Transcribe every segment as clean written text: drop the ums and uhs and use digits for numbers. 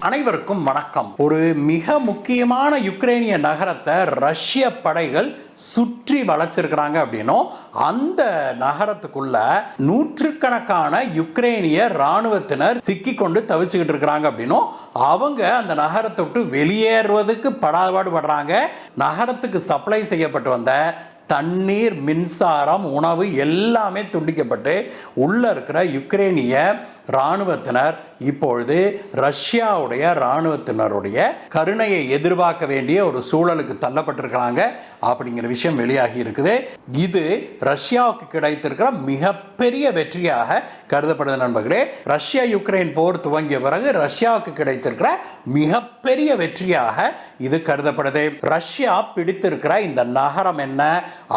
அனைவருக்கும் வணக்கம். ஒரு மிக முக்கியமான யுக்ரைனிய நகரத்தை ரஷ்ய படைகள் சுற்றி வளைச்சிருக்கிறாங்க அப்படின்னும், அந்த நகரத்துக்குள்ள நூற்றுக்கணக்கான யுக்ரைனிய ராணுவத்தினர் சிக்கிக்கொண்டு தவிச்சுக்கிட்டு இருக்கிறாங்க அப்படின்னும், அவங்க அந்த நகரத்தை விட்டு வெளியேறுவதற்கு படாபாடு படுறாங்க. நகரத்துக்கு சப்ளை செய்யப்பட்டு வந்த தண்ணீர், மின்சாரம், உணவு எல்லாமே துண்டிக்கப்பட்டு உள்ள இருக்கிற யுக்ரைனிய இராணுவத்தினர் இப்பொழுது ரஷ்யாவுடைய இராணுவத்தினருடைய கருணையை எதிர்பார்க்க வேண்டிய ஒரு சூழலுக்கு தள்ளப்பட்டிருக்கிறாங்க அப்படிங்கிற விஷயம் வெளியாகி இருக்குது. இது ரஷ்யாவுக்கு கிடைத்திருக்கிற மிகப்பெரிய வெற்றியாக கருதப்படுது நண்பர்களே. ரஷ்யா யுக்ரைன் போர் துவங்கிய பிறகு ரஷ்யாவுக்கு கிடைத்திருக்கிற மிகப்பெரிய வெற்றியாக இது கருதப்படுது. ரஷ்யா பிடித்திருக்கிற இந்த நகரம் என்ன,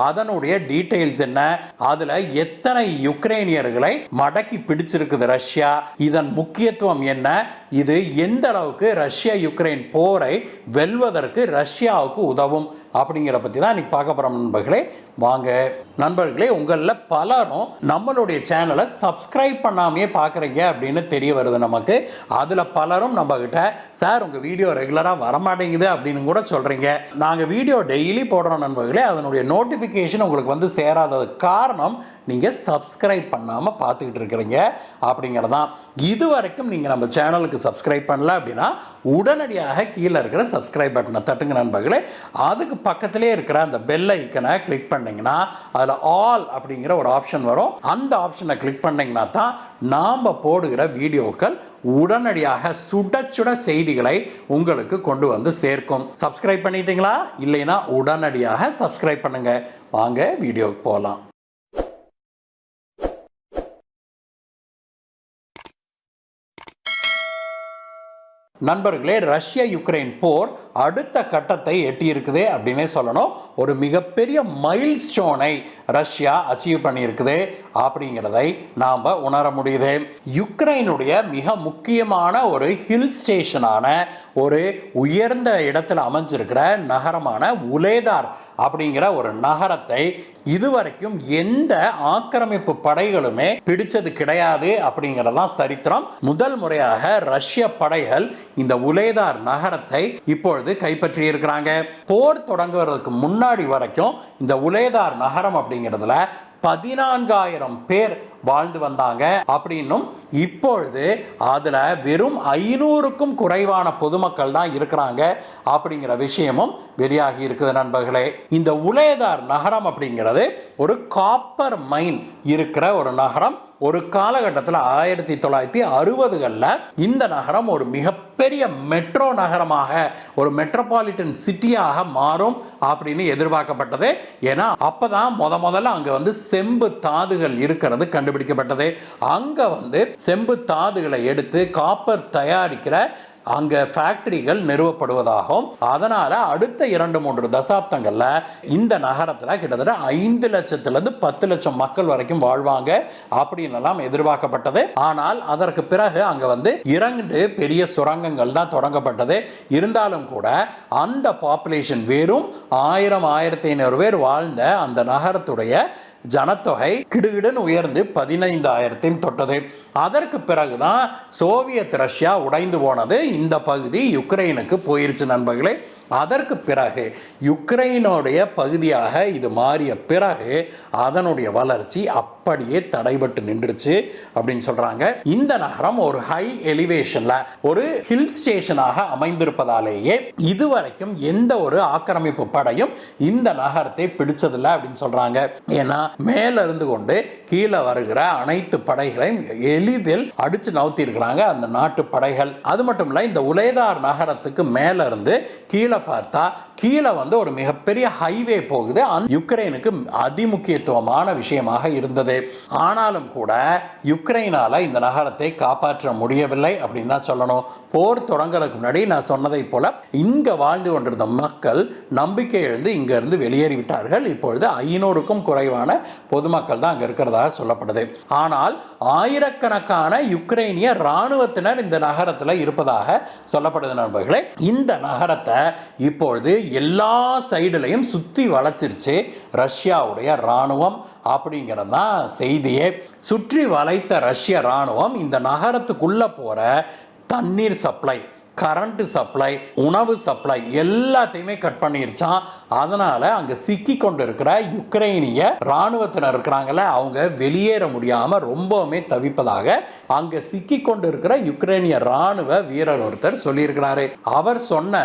அதனுடைய டீடைல்ஸ் என்ன, அதுல எத்தனை யுக்ரைனியர்களை மடக்கி பிடிச்சிருக்குது ரஷ்யா, இதன் முக்கியத்துவம் என்ன, இது எந்த அளவுக்கு ரஷ்யா யுக்ரைன் போரை வெல்வதற்கு ரஷ்யாவுக்கு உதவும் அப்படிங்கிற பற்றி தான் இன்னைக்கு பார்க்க போகிறோம் நண்பர்களே. வாங்க நண்பர்களே, உங்களில் பலரும் நம்மளுடைய சேனலை சப்ஸ்கிரைப் பண்ணாமையே பார்க்குறீங்க அப்படின்னு தெரிய வருது நமக்கு. அதில் பலரும் நம்மக்கிட்ட, சார் உங்கள் வீடியோ ரெகுலராக வரமாட்டேங்குது அப்படின்னு கூட சொல்கிறீங்க. நாங்கள் வீடியோ டெய்லி போடுறோம் நண்பர்களே, அதனுடைய நோட்டிஃபிகேஷன் உங்களுக்கு வந்து சேராதது காரணம் நீங்கள் சப்ஸ்கிரைப் பண்ணாமல் பார்த்துக்கிட்டு இருக்கிறீங்க அப்படிங்கிறதான். இது வரைக்கும் நீங்கள் நம்ம சேனலுக்கு சப்ஸ்கிரைப் பண்ணல அப்படின்னா உடனடியாக கீழே இருக்கிற சப்ஸ்கிரைப் பட்டனை தட்டுங்க நண்பர்களே. அதுக்கு பக்கத்திலே இருக்கிற அந்த பெல் ஐக்கனை கிளிக் பண்ணீங்கன்னா அதில் ஆல் அப்படிங்கிற ஒரு ஆப்ஷன் வரும். அந்த ஆப்ஷனை கிளிக் பண்ணீங்கன்னா தான் நாம் போடுகிற வீடியோக்கள் உடனடியாக சுட சுட செய்திகளை உங்களுக்கு கொண்டு வந்து சேர்க்கும். சப்ஸ்கிரைப் பண்ணிட்டீங்களா? இல்லைன்னா உடனடியாக சப்ஸ்கிரைப் பண்ணுங்க. வாங்க வீடியோக்கு போகலாம். நண்பர்களே, ரஷ்யா யுக்ரைன் போர் அடுத்த கட்டத்தை எட்டியிருக்குது அப்படின்னே சொல்லணும். ஒரு மிகப்பெரிய மைல் ஸ்டோனை ரஷ்யா அச்சீவ் பண்ணியிருக்குது அப்படிங்கிறதை நாம் உணர முடியுது. யுக்ரைனுடைய மிக முக்கியமான ஒரு ஹில் ஸ்டேஷனான, ஒரு உயர்ந்த இடத்துல அமைஞ்சிருக்கிற நகரமான உலேதார் அப்படிங்கிற ஒரு நகரத்தை இதுவரைக்கும் எந்த ஆக்கிரமிப்பு படைகளுமே பிடிச்சது கிடையாது அப்படிங்கிறதான் சரித்திரம். முதல் முறையாக ரஷ்ய படைகள் இந்த உலேதார் நகரத்தை இப்பொழுது கைப்பற்றி இருக்கிறாங்க. போர் தொடங்குவதற்கு முன்னாடி வரைக்கும் இந்த உலேதார் நகரம் அப்படிங்கிறதுல 14,000 பேர் வாழ்ந்து வந்தாங்க அப்படின்னும், இப்பொழுது அதுல வெறும் 500க்கும் குறைவான பொதுமக்கள் தான் இருக்கிறாங்க அப்படிங்கிற விஷயமும் வெளியாகி இருக்குது நண்பர்களே. இந்த உலேதார் நகரம் அப்படிங்கிறது ஒரு காப்பர் மைன் இருக்கிற ஒரு நகரம். ஒரு காலகட்டத்தில் 1960களில் இந்த நகரம் ஒரு மிகப்பெரிய மெட்ரோ நகரமாக, ஒரு மெட்ரோபாலிட்டன் சிட்டியாக மாறும் அப்படின்னு எதிர்பார்க்கப்பட்டது. ஏன்னா அப்பதான் முதல்ல அங்க வந்து செம்பு தாதுகள் இருக்கிறது கண்டுபிடிக்கப்பட்டது. அங்க வந்து செம்பு தாதுகளை எடுத்து காப்பர் தயாரிக்கிற அங்க ஃபேக்டரிகள் நிறுவப்படுவதாகவும், அதனால அடுத்த 2-3 தசாப்தங்கள்ல இந்த நகரத்துல கிட்டத்தட்ட 5 லட்சத்திலிருந்து 10 லட்சம் மக்கள் வரைக்கும் வாழ்வாங்க அப்படின்னு எல்லாம் எதிர்பார்க்கப்பட்டது. ஆனால் அதற்கு பிறகு அங்க வந்து 2 பெரிய சுரங்கங்கள் தான் தொடங்கப்பட்டது. இருந்தாலும் கூட அந்த பாப்புலேஷன் வெறும் 1000-1500 பேர் வாழ்ந்த அந்த நகரத்துடைய ஜனத்தொகை கிடுகிடுன்னு உயர்ந்து 15,000 தொட்டது. அதற்கு பிறகுதான் சோவியத் ரஷ்யா உடைந்து போனது. இந்த பகுதி யுக்ரைனுக்கு போயிருச்சு நண்பர்களே. அதற்கு பிறகு யுக்ரைனுடைய பகுதியாக இது மாறிய பிறகு அதனுடைய வளர்ச்சி அப்படியே தடைபட்டு நின்றுச்சு அப்படின்னு சொல்றாங்க. இந்த நகரம் ஒரு ஹை எலிவேஷன்ல, ஒரு ஹில் ஸ்டேஷனாக அமைந்திருப்பதாலேயே இதுவரைக்கும் எந்த ஒரு ஆக்கிரமிப்பு படையும் இந்த நகரத்தை பிடிச்சதில்லை அப்படின்னு சொல்றாங்க. ஏன்னா மேல இருந்து கொண்டு கீழே வருகிற அனைத்து படைகளையும் எளிதில் அடிச்சு நவுத்தி இருக்கிறாங்க அந்த நாட்டு படைகள். அது மட்டும் இல்ல, இந்த உலேதார் நகரத்துக்கு மேல இருந்து கீழே பார்த்தா கீழே வந்து ஒரு மிகப்பெரிய ஹைவே போகுது. யுக்ரைனுக்கு அதிமுக்கியத்துவமான விஷயமாக இருந்தது. ஆனாலும் கூட யுக்ரைனால இந்த நகரத்தை காப்பாற்ற முடியவில்லை அப்படின்னு தான் சொல்லணும். போர் தொடங்குறதுக்கு முன்னாடி நான் சொன்னதை போல இங்க வாழ்ந்து கொண்டிருந்த மக்கள் நம்பிக்கை எழுந்து இங்க இருந்து வெளியேறிவிட்டார்கள். இப்பொழுது 500க்கும் குறைவான பொதுமக்கள் தான் அங்க இருக்கிறதாக சொல்லப்படுது. ஆனால் ஆயிரக்கணக்கான யுக்ரைனிய ராணுவத்தினர் இந்த நகரத்தில் இருப்பதாக சொல்லப்படுது நண்பர்களே. இந்த நகரத்தை இப்பொழுது எல்லா சைடுலையும் சுற்றி வளைச்சிருச்சு ரஷ்யாவுடைய ராணுவம் அப்படிங்கிறது தான் செய்தியே. சுற்றி வளைத்த ரஷ்ய ராணுவம் இந்த நகரத்துக்குள்ள போற தண்ணீர் சப்ளை, கரண்ட் சப்ளை, உணவு சப்ளை எல்லாத்தையுமே கட் பண்ணிருச்சான். அதனால அங்க சிக்கி கொண்டு இருக்கிற யுக்ரைனிய ராணுவத்தினர் இருக்கிறாங்கல்ல, அவங்க வெளியேற முடியாம ரொம்பவுமே தவிப்பதாக அங்க சிக்கி கொண்டு இருக்கிற யுக்ரைனிய ராணுவ வீரர் ஒருத்தர் சொல்லியிருக்கிறாரு. அவர் சொன்ன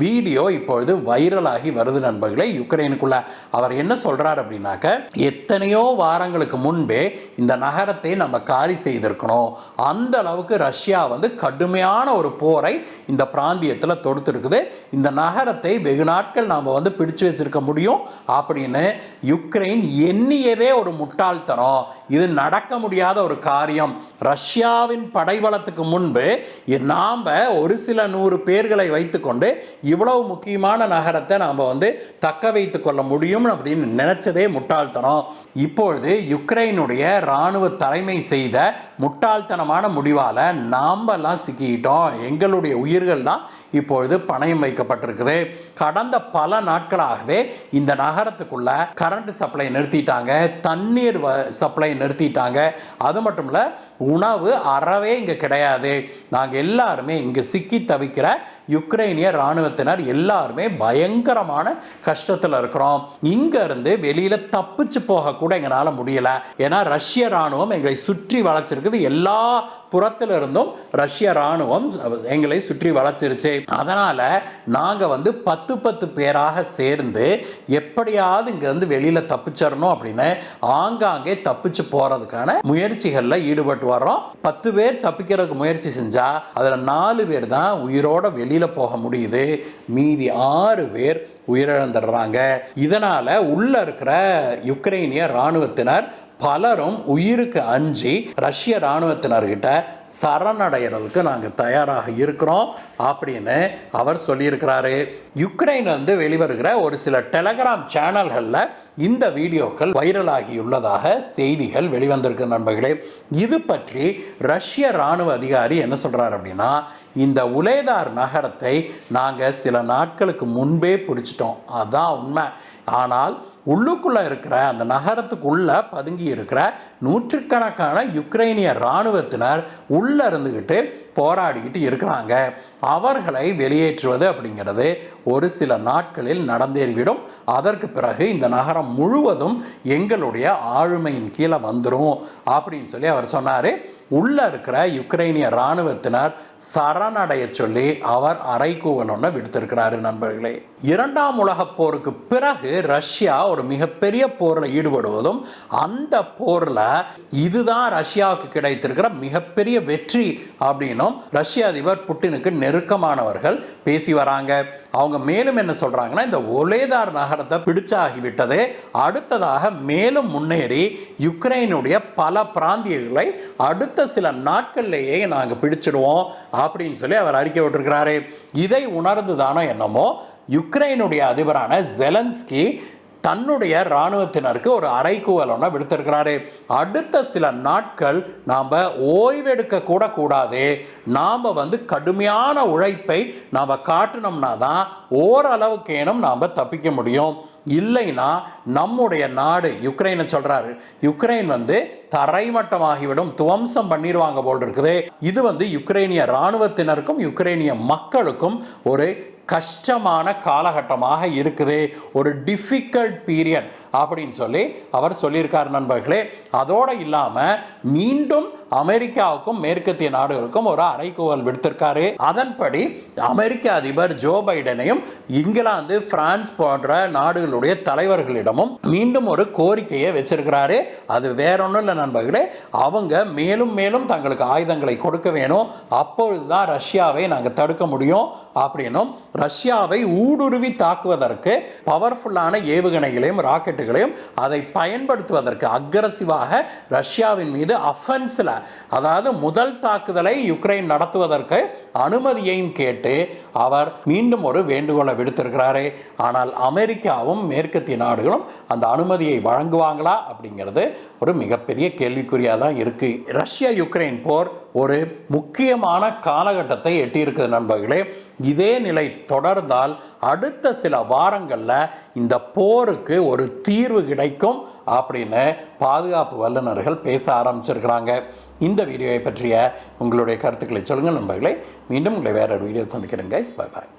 வீடியோ இப்பொழுது வைரலாகி வருது நண்பர்களே யுக்ரைனுக்குள்ள. அவர் என்ன சொல்றார் அப்படின்னாக்க, எத்தனையோ வாரங்களுக்கு முன்பே இந்த நகரத்தை நம்ம காலி செய்திருக்கணும், அந்த அளவுக்கு ரஷ்யா கடுமையான ஒரு போரை இந்த பிராந்தியத்தில் தொடுத்திருக்குது, இந்த நகரத்தை வெகு நாட்கள் நாம பிடிச்சு வச்சிருக்க முடியும் அப்படின்னு யுக்ரைன் எண்ணியதே ஒரு முட்டாள்தனம், இது நடக்க முடியாத ஒரு காரியம். ரஷ்யாவின் படைபலத்துக்கு முன்பு நாம ஒரு சில 100 பேர்களை வைத்துக்கொண்டு இவ்வளவு முக்கியமான நகரத்தை நாம தக்க வைத்துக் கொள்ள முடியும் அப்படின்னு நினைச்சதே முட்டாள்தனம். இப்பொழுது யுக்ரைனுடைய ராணுவ தலைமை செய்த முட்டாள்தனமான முடிவால நாம எல்லாம் சிக்கிட்டோம், எங்களுடைய உயிர்கள் தான் இப்பொழுது பணயம் வைக்கப்பட்டிருக்குது. கடந்த பல நாட்களாகவே இந்த நகரத்துக்குள்ள கரண்ட் சப்ளை நிறுத்திட்டாங்க, தண்ணீர் சப்ளை நிறுத்திட்டாங்க, அது மட்டும் இல்ல உணவு அறவே இங்க கிடையாது. நாங்க எல்லாருமே இங்க சிக்கி தவிக்கிற யுக்ரைனிய ராணுவத்தினர் எல்லாருமே பயங்கரமான கஷ்டத்தில் இருக்கிறோம். இங்க இருந்து வெளியில தப்பிச்சு போக கூட எங்களால முடியல. ஏன்னா ரஷ்ய ராணுவம் எங்களை சுற்றி வளைச்சிருக்குது, எல்லா புறத்தில் இருந்தும் ரஷ்ய ராணுவம் எங்களை சுற்றி வளைச்சிருச்சு. அதனால நாங்க 10 பேராக சேர்ந்து எப்படியாவது இங்க இருந்து வெளியில தப்பிச்சிடணும் அப்படின்னு ஆங்காங்கே தப்பிச்சு போறதுக்கான முயற்சிகள்ல ஈடுபட்டு வர்றோம். 10 பேர் தப்பிக்கிறதுக்கு முயற்சி செஞ்சா அதுல 4 பேர் தான் உயிரோட வெளியில போக முடியுது, மீதி 6 பேர் உயிரிழந்துடுறாங்க. இதனால உள்ள இருக்கிற யுக்ரைனிய ராணுவத்தினர் பலரும் உயிருக்கு அஞ்சி ரஷ்ய ராணுவத்தினர்கிட்ட சரணடைகிறதுக்கு நாங்கள் தயாராக இருக்கிறோம் அப்படின்னு அவர் சொல்லியிருக்கிறாரு. யுக்ரைன் வெளிவருகிற ஒரு சில டெலகிராம் சேனல்களில் இந்த வீடியோக்கள் வைரலாகியுள்ளதாக செய்திகள் வெளிவந்திருக்கு நண்பர்களே. இது பற்றி ரஷ்ய ராணுவ அதிகாரி என்ன சொல்றார் அப்படின்னா, இந்த உலேதார் நகரத்தை நாங்கள் சில நாட்களுக்கு முன்பே பிடிச்சிட்டோம், அதான் உண்மை. ஆனால் உள்ளுக்குள்ள இருக்கிற அந்த நகரத்துக்குள்ள பதுங்கி இருக்கிற நூற்றுக்கணக்கான யுக்ரைனிய ராணுவத்தினர் உள்ள இருந்துகிட்டு போராடிக்கிட்டு இருக்கிறாங்க. அவர்களை வெளியேற்றுவது அப்படிங்கிறது ஒரு சில நாட்களில் நடந்தேறிவிடும். அதற்கு பிறகு இந்த நகரம் முழுவதும் எங்களுடைய ஆளுமையின் கீழே வந்துடும் அப்படின்னு சொல்லி அவர் சொன்னார். உள்ள இருக்கிற யுக்ரைனிய ராணுவத்தினர் சரணடைய சொல்லி அவர் அறைகூவல் ஒன்று விடுத்திருக்கிறாரு நண்பர்களே. 2ஆம் உலகப் போருக்கு பிறகு ரஷ்யா ஒரு மிகப்பெரிய போரில் ஈடுபடுவதும், அந்த போரில் இதுதான் ரஷ்யாவுக்கு கிடைத்திருக்கிற மிகப்பெரிய வெற்றி அப்படின்னும் ரஷ்ய அதிபர் புட்டினுக்கு நெருக்கமானவர்கள் பேசி வராங்க. அவங்க மேலும் என்ன சொல்றாங்கன்னா, இந்த ஒலேதார் நகரத்தை பிடிச்சாகிவிட்டது, அடுத்ததாக மேலும் முன்னேறி யுக்ரைனுடைய பல பிராந்தியங்களை அடுத்த சில நாட்கள்லேயே நாங்கள் பிடிச்சிடுவோம் அப்படின்னு சொல்லி அவர் அறிக்கை விட்டிருக்கிறாரு. இதை உணர்ந்துதானோ என்னமோ யுக்ரைனுடைய அதிபரான ஜெலன்ஸ்கி தன்னுடைய இராணுவத்தினருக்கு ஒரு அறைகூவல் ஒன்று விடுத்திருக்கிறாரு. அடுத்த சில நாட்கள் நாம் ஓய்வெடுக்க கூட கூடாது, நாம் கடுமையான உழைப்பை நாம் காட்டினோம்னா தான் ஓரளவுக்கேனும் நாம் தப்பிக்க முடியும், இல்லைன்னா நம்முடைய நாடு யுக்ரைனை சொல்றாரு, யுக்ரைன் தரைமட்டமாகிவிடும், துவம்சம் பண்ணிடுவாங்க போல் இருக்குது. இது யுக்ரைனிய இராணுவத்தினருக்கும் யுக்ரைனிய மக்களுக்கும் ஒரு கஷ்டமான காலகட்டமாக இருக்குது, ஒரு டிஃபிகல்ட் பீரியட் அப்படின்னு சொல்லி அவர் சொல்லியிருக்கார் நண்பர்களே. அதோடு இல்லாமல் மீண்டும் அமெரிக்காவுக்கும் மேற்கத்திய நாடுகளுக்கும் ஒரு அறைகூவல் விடுத்திருக்காரு. அதன்படி அமெரிக்க அதிபர் ஜோ பைடனையும் இங்கிலாந்து, பிரான்ஸ் போன்ற நாடுகளுடைய தலைவர்களிடமும் மீண்டும் ஒரு கோரிக்கையை வச்சிருக்கிறாரு. அது வேற ஒன்றும் இல்லை நண்பர்களே, அவங்க மேலும் மேலும் தங்களுக்கு ஆயுதங்களை கொடுக்க வேணும், அப்பொழுதுதான் ரஷ்யாவை நாங்கள் தடுக்க முடியும் அப்படின்னும், ரஷ்யாவை ஊடுருவி தாக்குவதற்கு பவர்ஃபுல்லான ஏவுகணைகளையும் ராக்கெட்டுகளையும் அதை பயன்படுத்துவதற்கு அக்ரசிவாக ரஷ்யாவின் மீது அஃபென்ஸில், அதாவது முதல் தாக்குதலை யுக்ரைன் நடத்துவதற்கு அனுமதியையும் கேட்டு அவர் மீண்டும் ஒரு வேண்டுகோளை விடுத்திருக்கிறாரு. ஆனால் அமெரிக்காவும் மேற்கத்திய நாடுகளும் அந்த அனுமதியை வழங்குவாங்களா அப்படிங்கிறது ஒரு மிகப்பெரிய கேள்விக்குறியாக தான் இருக்கு. ரஷ்யா யுக்ரைன் போர் ஒரு முக்கியமான காலகட்டத்தை எட்டியிருக்குது நண்பர்களே. இதே நிலை தொடர்ந்தால் அடுத்த சில வாரங்களில் இந்த போருக்கு ஒரு தீர்வு கிடைக்கும் அப்படின்னு பாதுகாப்பு வல்லுநர்கள் பேச ஆரம்பிச்சிருக்கிறாங்க. இந்த வீடியோவை பற்றிய உங்களுடைய கருத்துக்களை சொல்லுங்கள் நண்பர்களே. மீண்டும் உங்களை வேற ஒரு வீடியோ சந்திக்கிறேன் கைஸ். பாய் பாய்.